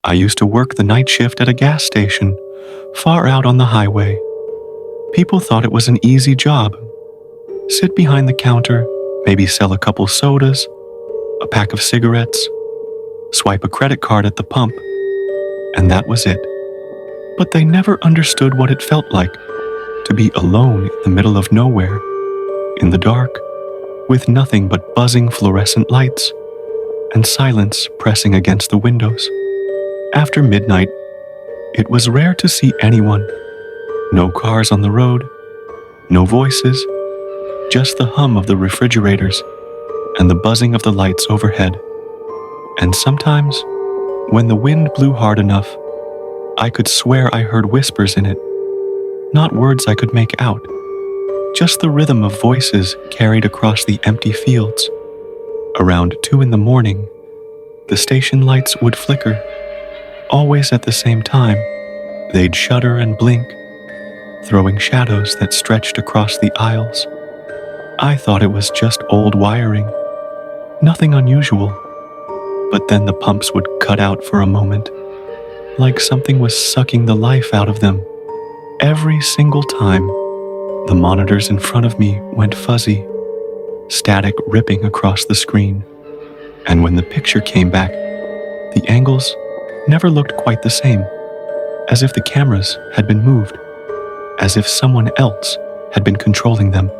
I used to work the night shift at a gas station, far out on the highway. People thought it was an easy job. Sit behind the counter, maybe sell a couple sodas, a pack of cigarettes, swipe a credit card at the pump, and that was it. But they never understood what it felt like to be alone in the middle of nowhere, in the dark, with nothing but buzzing fluorescent lights and silence pressing against the windows. After midnight, it was rare to see anyone. No cars on the road, no voices, just the hum of the refrigerators and the buzzing of the lights overhead. And sometimes, when the wind blew hard enough, I could swear I heard whispers in it. Not words I could make out, just the rhythm of voices carried across the empty fields. Around 2 a.m, the station lights would flicker. Always at the same time, they'd shudder and blink, throwing shadows that stretched across the aisles. I thought it was just old wiring, nothing unusual. But then the pumps would cut out for a moment, like something was sucking the life out of them. Every single time, the monitors in front of me went fuzzy, static ripping across the screen. And when the picture came back, the angles never looked quite the same, as if the cameras had been moved, as if someone else had been controlling them,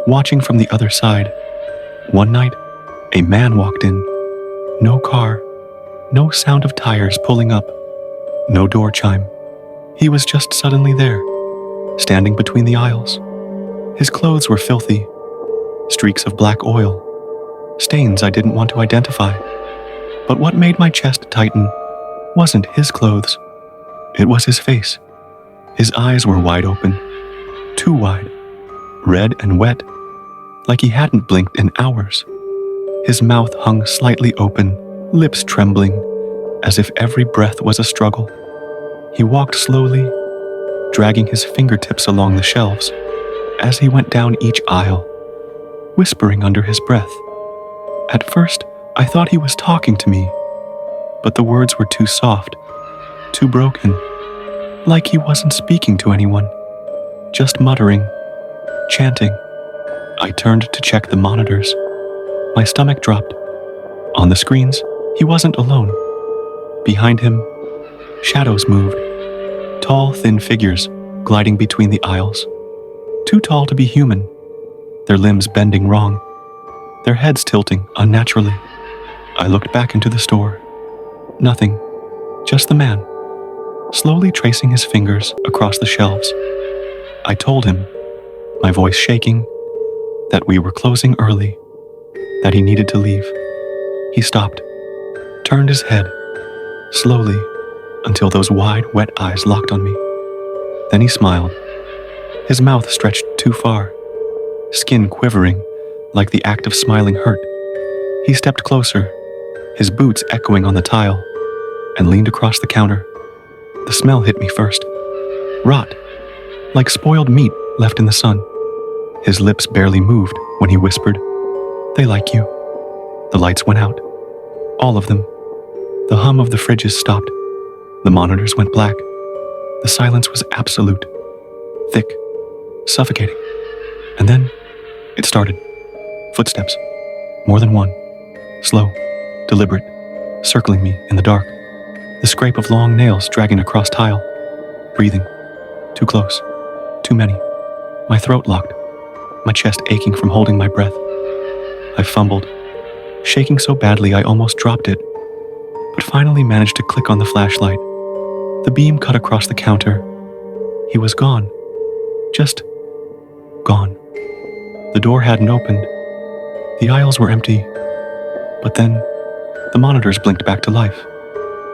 watching from the other side. One night, a man walked in. No car, no sound of tires pulling up, no door chime. He was just suddenly there, standing between the aisles. His clothes were filthy, streaks of black oil, stains I didn't want to identify. But what made my chest tighten wasn't his clothes. It was his face. His eyes were wide open, too wide, red and wet, like he hadn't blinked in hours. His mouth hung slightly open, lips trembling, as if every breath was a struggle. He walked slowly, dragging his fingertips along the shelves as he went down each aisle, whispering under his breath. At first, I thought he was talking to me, but the words were too soft, too broken, like he wasn't speaking to anyone, just muttering, chanting. I turned to check the monitors. My stomach dropped. On the screens, he wasn't alone. Behind him, shadows moved. Tall, thin figures gliding between the aisles. Too tall to be human, their limbs bending wrong, their heads tilting unnaturally. I looked back into the store. Nothing, just the man, slowly tracing his fingers across the shelves. I told him, my voice shaking, that we were closing early, that he needed to leave. He stopped, turned his head, slowly, until those wide, wet eyes locked on me. Then he smiled. His mouth stretched too far, skin quivering like the act of smiling hurt. He stepped closer, his boots echoing on the tile, and leaned across the counter. The smell hit me first. Rot, like spoiled meat left in the sun. His lips barely moved when he whispered, "They like you." The lights went out. All of them. The hum of the fridges stopped. The monitors went black. The silence was absolute, thick, suffocating. And then it started. Footsteps. More than one. Slow, deliberate, circling me in the dark. The scrape of long nails dragging across tile. Breathing. Too close. Too many. My throat locked. My chest aching from holding my breath. I fumbled, shaking so badly I almost dropped it, but finally managed to click on the flashlight. The beam cut across the counter. He was gone. Just gone. The door hadn't opened. The aisles were empty. But then, the monitors blinked back to life.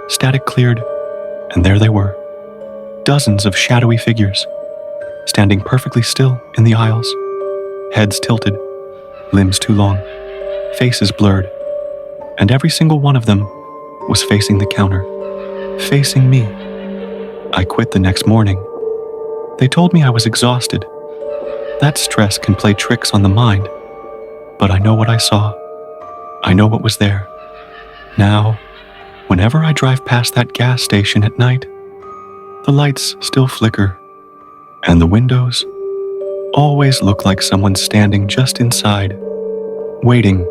Static cleared, and there they were. Dozens of shadowy figures, standing perfectly still in the aisles. Heads tilted, limbs too long, faces blurred, and every single one of them was facing the counter, facing me. I quit the next morning. They told me I was exhausted. That stress can play tricks on the mind, but I know what I saw. I know what was there. Now, Whenever I drive past that gas station at night, the lights still flicker, and the windows always look like someone's standing just inside, waiting